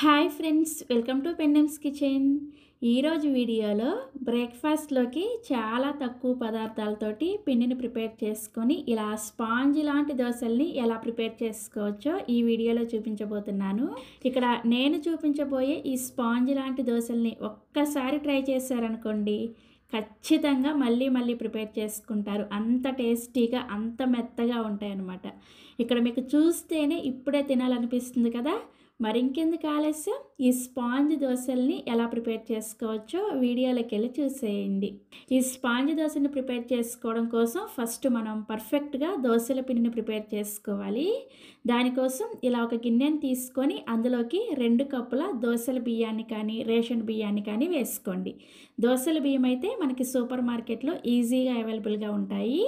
Hi friends, welcome to పెన్నెమ్స్ kitchen. ఈరోజు వీడియోలో బ్రేక్ఫాస్ట్లోకి చాలా తక్కువ పదార్థాలతోటి పిండిని ప్రిపేర్ చేసుకొని ఇలా స్పాంజ్ లాంటి దోశల్ని ఎలా ప్రిపేర్ చేసుకోవచ్చో ఈ వీడియోలో చూపించబోతున్నాను. ఇక్కడ నేను చూపించబోయే ఈ స్పాంజ్ లాంటి దోశల్ని ఒక్కసారి ట్రై చేశారనుకోండి, ఖచ్చితంగా మళ్ళీ మళ్ళీ ప్రిపేర్ చేసుకుంటారు. అంత టేస్టీగా, అంత మెత్తగా ఉంటాయన్నమాట. ఇక్కడ మీకు చూస్తేనే ఇప్పుడే తినాలనిపిస్తుంది కదా. మరింకెందుకు ఆలస్యం, ఈ స్పాంజ్ దోశల్ని ఎలా ప్రిపేర్ చేసుకోవచ్చో వీడియోలోకి వెళ్ళి చూసేయండి. ఈ స్పాంజ్ దోశని ప్రిపేర్ చేసుకోవడం కోసం ఫస్ట్ మనం పర్ఫెక్ట్గా దోశల పిండిని ప్రిపేర్ చేసుకోవాలి. దానికోసం ఇలా ఒక గిన్నెని తీసుకొని అందులోకి 2 కప్పుల దోశల బియ్యాన్ని కానీ రేషన్ బియ్యాన్ని కానీ వేసుకోండి. దోశల బియ్యం అయితే మనకి సూపర్ మార్కెట్లో ఈజీగా అవైలబుల్గా ఉంటాయి.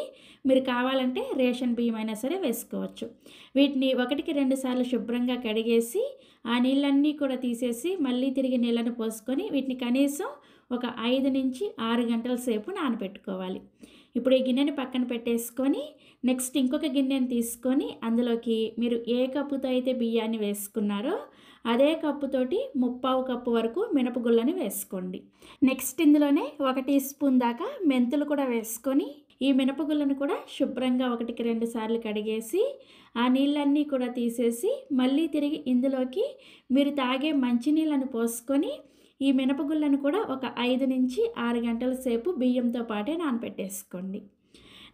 మీరు కావాలంటే రేషన్ బియ్యం అయినా సరే వేసుకోవచ్చు. వీటిని 1కి 2 సార్లు శుభ్రంగా కడిగేసి ఆ నీళ్ళన్నీ కూడా తీసేసి మళ్ళీ తిరిగి నీళ్ళను పోసుకొని వీటిని కనీసం ఒక 5 నుంచి 6 గంటల సేపు నానబెట్టుకోవాలి. ఇప్పుడు ఈ గిన్నెని పక్కన పెట్టేసుకొని నెక్స్ట్ ఇంకొక గిన్నెని తీసుకొని అందులోకి మీరు ఏ కప్పుతో అయితే బియ్యాన్ని వేసుకున్నారో అదే కప్పుతోటి 3/4 కప్పు వరకు మినపగుళ్ళని వేసుకోండి. నెక్స్ట్ ఇందులోనే 1 టీ స్పూన్ దాకా మెంతులు కూడా వేసుకొని ఈ మినపగుళ్ళను కూడా శుభ్రంగా 1కి 2 సార్లు కడిగేసి ఆ నీళ్ళన్నీ కూడా తీసేసి మళ్ళీ తిరిగి ఇందులోకి మీరు తాగే మంచినీళ్ళను పోసుకొని ఈ మినపగుళ్ళను కూడా ఒక 5 నుంచి 6 గంటల సేపు బియ్యంతో పాటే నానబెట్టేసుకోండి.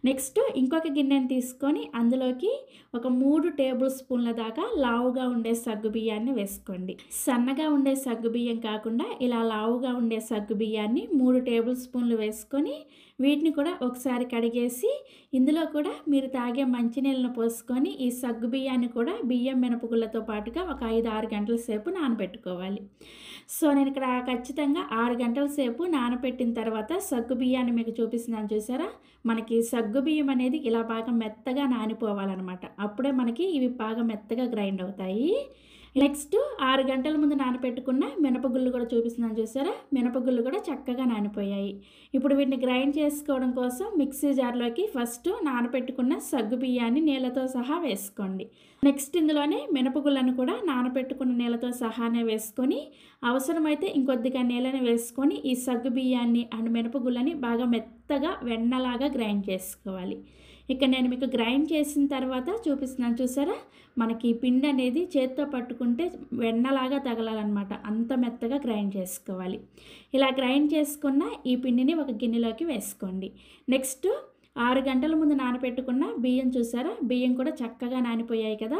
నెక్స్ట్ ఇంకొక గిన్నెని తీసుకొని అందులోకి ఒక 3 టేబుల్ స్పూన్ల దాకా లావుగా ఉండే సగ్గు బియ్యాన్ని వేసుకోండి. సన్నగా ఉండే సగ్గు బియ్యం కాకుండా ఇలా లావుగా ఉండే సగ్గు బియ్యాన్ని 3 టేబుల్ స్పూన్లు వేసుకొని వీటిని కూడా ఒకసారి కడిగేసి ఇందులో కూడా మీరు తాగే మంచినీళ్ళను పోసుకొని ఈ సగ్గు బియ్యాన్ని కూడా బియ్యం మినపగుళ్ళతో పాటుగా ఒక 5-6 గంటల సేపు నానబెట్టుకోవాలి. సో నేను ఇక్కడ ఖచ్చితంగా 6 గంటల సేపు నానబెట్టిన తర్వాత సగ్గు బియ్యాన్ని మీకు చూపిస్తున్నాను, చూసారా. మనకి సగ్గు బియ్యం అనేది ఇలా బాగా మెత్తగా నానిపోవాలన్నమాట. అప్పుడే మనకి ఇవి బాగా మెత్తగా గ్రైండ్ అవుతాయి. నెక్స్ట్ 6 గంటల ముందు నానబెట్టుకున్న మినపగుళ్ళు కూడా చూపిస్తున్నాను, చూసారా. మినపగుళ్ళు కూడా చక్కగా నానిపోయాయి. ఇప్పుడు వీటిని గ్రైండ్ చేసుకోవడం కోసం మిక్సీ జార్లోకి ఫస్ట్ నానబెట్టుకున్న సగ్గు బియ్యాన్ని నీళ్ళతో సహా వేసుకోండి. నెక్స్ట్ ఇందులోనే మినపగుళ్ళను కూడా నానబెట్టుకున్న నీళ్ళతో సహానే వేసుకొని అవసరమైతే ఇంకొద్దిగా నీళ్ళని వేసుకొని ఈ సగ్గు బియ్యాన్ని అండ్ మినపగుళ్ళని బాగా మెత్తగా వెన్నలాగా గ్రైండ్ చేసుకోవాలి. ఇక్కడ నేను మీకు గ్రైండ్ చేసిన తర్వాత చూపిస్తున్నాను, చూసారా. మనకి పిండి అనేది చేత్తో పట్టుకుంటే వెన్నలాగా తగలాలన్నమాట. అంత మెత్తగా గ్రైండ్ చేసుకోవాలి. ఇలా గ్రైండ్ చేసుకున్న ఈ పిండిని ఒక గిన్నెలోకి వేసుకోండి. నెక్స్ట్ 6 గంటల ముందు నానబెట్టుకున్న బియ్యం చూసారా. బియ్యం కూడా చక్కగా నానిపోయాయి కదా.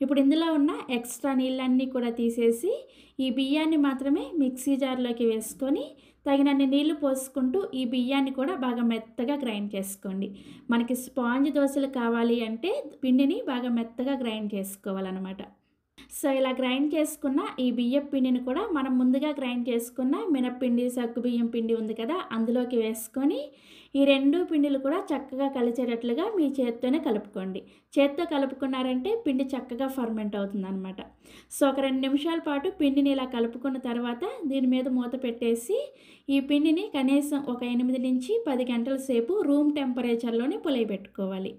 ఇప్పుడు ఇందులో ఉన్న ఎక్స్ట్రా నీళ్ళన్నీ కూడా తీసేసి ఈ బియ్యాన్ని మాత్రమే మిక్సీ జార్లోకి వేసుకొని తగినన్ని నీళ్లు పోసుకుంటూ ఈ బియ్యాన్ని కూడా బాగా మెత్తగా గ్రైండ్ చేసుకోండి. మనకి స్పాంజ్ దోశలు కావాలి అంటే పిండిని బాగా మెత్తగా గ్రైండ్ చేసుకోవాలన్నమాట. సో ఇలా గ్రైండ్ చేసుకున్న ఈ బియ్యం పిండిని కూడా మనం ముందుగా గ్రైండ్ చేసుకున్న మినప్పిండి, సగ్గు బియ్యం పిండి ఉంది కదా, అందులోకి వేసుకొని ఈ 2 పిండిలు కూడా చక్కగా కలిసేటట్లుగా మీ చేత్తోనే కలుపుకోండి. చేత్తో కలుపుకున్నారంటే పిండి చక్కగా ఫర్మెంట్ అవుతుందన్నమాట. సో ఒక 2 నిమిషాల పాటు పిండిని ఇలా కలుపుకున్న తర్వాత దీని మీద మూత పెట్టేసి ఈ పిండిని కనీసం ఒక 8 నుంచి 10 గంటల సేపు రూమ్ టెంపరేచర్లోనే పులియబెట్టుకోవాలి.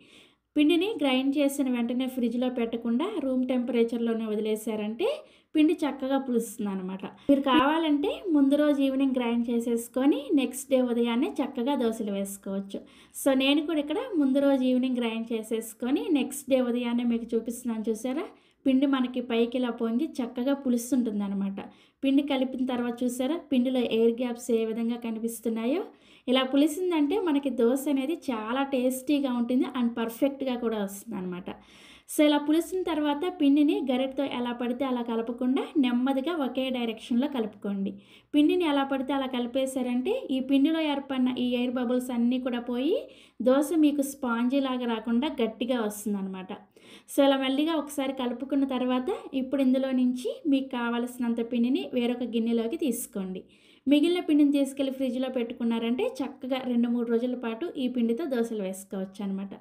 పిండిని గ్రైండ్ చేసిన వెంటనే ఫ్రిడ్జ్లో పెట్టకుండా రూమ్ టెంపరేచర్లోనే వదిలేశారంటే పిండి చక్కగా పులుస్తుంది అనమాట. మీరు కావాలంటే ముందు రోజు ఈవినింగ్ గ్రైండ్ చేసేసుకొని నెక్స్ట్ డే ఉదయాన్నే చక్కగా దోశలు వేసుకోవచ్చు. సో నేను కూడా ఇక్కడ ముందు రోజు ఈవినింగ్ గ్రైండ్ చేసేసుకొని నెక్స్ట్ డే ఉదయాన్నే మీకు చూపిస్తున్నాను, చూసారా. పిండి మనకి పైకి ఇలా పొంగి చక్కగా పులుస్తుంటుంది అనమాట. పిండి కలిపిన తర్వాత చూసారా పిండిలో ఎయిర్ గ్యాప్స్ ఏ విధంగా కనిపిస్తున్నాయో. ఇలా పులిసిందంటే మనకి దోశ అనేది చాలా టేస్టీగా ఉంటుంది అండ్ పర్ఫెక్ట్గా కూడా వస్తుంది అనమాట. సో ఇలా పులిసిన తర్వాత పిండిని గరిటతో ఎలా పడితే అలా కలపకుండా నెమ్మదిగా ఒకే డైరెక్షన్లో కలుపుకోండి. పిండిని ఎలా పడితే అలా కలిపేశారంటే ఈ పిండిలో ఏర్పడిన ఈ ఎయిర్ బబుల్స్ అన్నీ కూడా పోయి దోశ మీకు స్పాంజీ లాగా రాకుండా గట్టిగా వస్తుందన్నమాట. సో ఇలా మెల్లిగా ఒకసారి కలుపుకున్న తర్వాత ఇప్పుడు ఇందులో నుంచి మీకు కావలసినంత పిండిని వేరొక గిన్నెలోకి తీసుకోండి. మిగిలిన పిండిని తీసుకెళ్ళి ఫ్రిడ్జ్లో పెట్టుకున్నారంటే చక్కగా 2-3 రోజుల పాటు ఈ పిండితో దోశలు వేసుకోవచ్చు అనమాట.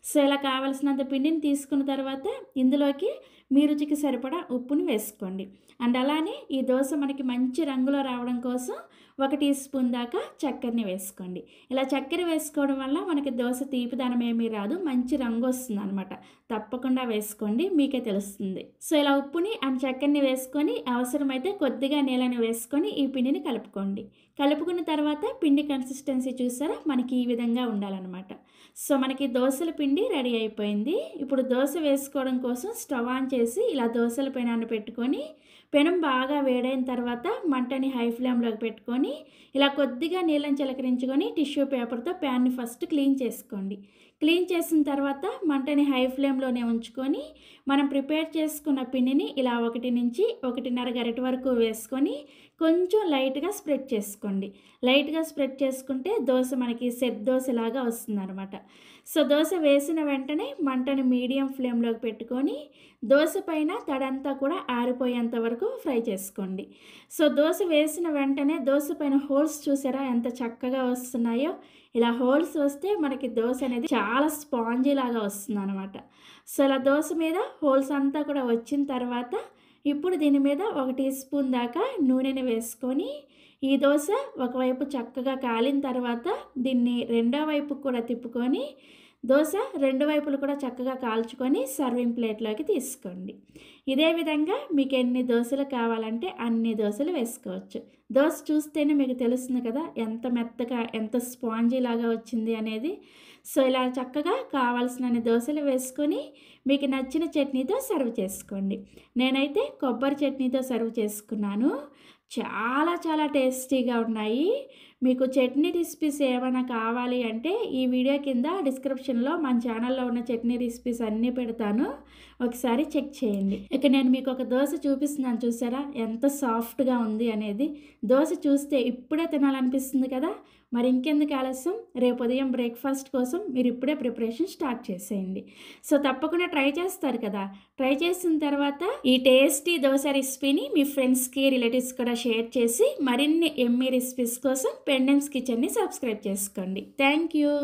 సో ఇలా కావలసినంత పిండిని తీసుకున్న తర్వాత ఇందులోకి మీ రుచికి సరిపడా ఉప్పుని వేసుకోండి. అండ్ అలానే ఈ దోస మనకి మంచి రంగులో రావడం కోసం 1 టీ స్పూన్ దాకా చక్కెరని వేసుకోండి. ఇలా చక్కెర వేసుకోవడం వల్ల మనకి దోస తీపిదనం ఏమీ రాదు, మంచి రంగు వస్తుందనమాట. తప్పకుండా వేసుకోండి, మీకే తెలుస్తుంది. సో ఇలా ఉప్పుని అండ్ చక్కెరని వేసుకొని అవసరమైతే కొద్దిగా నీళ్ళని వేసుకొని ఈ పిండిని కలుపుకోండి. కలుపుకున్న తర్వాత పిండి కన్సిస్టెన్సీ చూసారా, మనకి ఈ విధంగా ఉండాలన్నమాట. సో మనకి దోసల పిండి రెడీ అయిపోయింది. ఇప్పుడు దోస వేసుకోవడం కోసం స్టవ్ ఆన్ చేసి ఇలా దోసల పెనాన్ని పెట్టుకొని పెనం బాగా వేడైన తర్వాత మంటని హై ఫ్లేమ్లోకి పెట్టుకొని ఇలా కొద్దిగా నీళ్ళని చిలకరించుకొని టిష్యూ పేపర్తో ప్యాన్ని ఫస్ట్ క్లీన్ చేసుకోండి. క్లీన్ చేసిన తర్వాత మంటని హై ఫ్లేమ్లోనే ఉంచుకొని మనం ప్రిపేర్ చేసుకున్న పిండిని ఇలా 1 నుంచి 1.5 గరిటె వరకు వేసుకొని కొంచెం లైట్గా స్ప్రెడ్ చేసుకోండి. లైట్గా స్ప్రెడ్ చేసుకుంటే దోశ మనకి సెట్ దోశలాగా వస్తుందన్నమాట. సో దోశ వేసిన వెంటనే మంటని మీడియం ఫ్లేమ్లోకి పెట్టుకొని దోశ పైన తడంతా కూడా ఆరిపోయేంత వరకు ఫ్రై చేసుకోండి. సో దోశ వేసిన వెంటనే దోశ పైన హోల్స్ చూసారా ఎంత చక్కగా వస్తున్నాయో. ఇలా హోల్స్ వస్తే మనకి దోశ అనేది చాలా స్పాంజీ లాగా వస్తుంది అనమాట. సో ఇలా దోశ మీద హోల్స్ అంతా కూడా వచ్చిన తర్వాత ఇప్పుడు దీని మీద 1 టీ స్పూన్ దాకా నూనెని వేసుకొని ఈ దోశ ఒకవైపు చక్కగా కాలిన తర్వాత దీన్ని రెండో వైపు కూడా తిప్పుకొని దోశ 2 వైపులు కూడా చక్కగా కాల్చుకొని సర్వింగ్ ప్లేట్లోకి తీసుకోండి. ఇదే విధంగా మీకు ఎన్ని దోశలు కావాలంటే అన్ని దోశలు వేసుకోవచ్చు. దోశ చూస్తేనే మీకు తెలుస్తుంది కదా ఎంత మెత్తగా ఎంత స్పాంజీ లాగా వచ్చింది అనేది. సో ఇలా చక్కగా కావాల్సినన్ని దోశలు వేసుకొని మీకు నచ్చిన చట్నీతో సర్వ్ చేసుకోండి. నేనైతే కొబ్బరి చట్నీతో సర్వ్ చేసుకున్నాను. చాలా చాలా టేస్టీగా ఉన్నాయి. మీకు చట్నీ రెసిపీస్ ఏమైనా కావాలి అంటే ఈ వీడియో కింద డిస్క్రిప్షన్లో మన ఛానల్లో ఉన్న చట్నీ రెసిపీస్ అన్నీ పెడతాను, ఒకసారి చెక్ చేయండి. ఇక నేను మీకు ఒక దోశ చూపిస్తున్నాను, చూసారా ఎంత సాఫ్ట్గా ఉంది అనేది. దోశ చూస్తే ఇప్పుడే తినాలనిపిస్తుంది కదా. మరి ఇంకెందుకు ఆలస్యం, రేపు ఉదయం బ్రేక్ఫాస్ట్ కోసం మీరు ఇప్పుడే ప్రిపరేషన్ స్టార్ట్ చేసేయండి. సో తప్పకుండా ట్రై చేస్తారు కదా. ట్రై చేసిన తర్వాత ఈ టేస్టీ దోశ రెసిపీని మీ ఫ్రెండ్స్కి రిలేటివ్స్ కూడా షేర్ చేసి మరిన్ని ఎమ్మీ రెసిపీస్ కోసం పెండెమ్స్ కిచెన్ని సబ్స్క్రైబ్ చేసుకోండి. Thank you.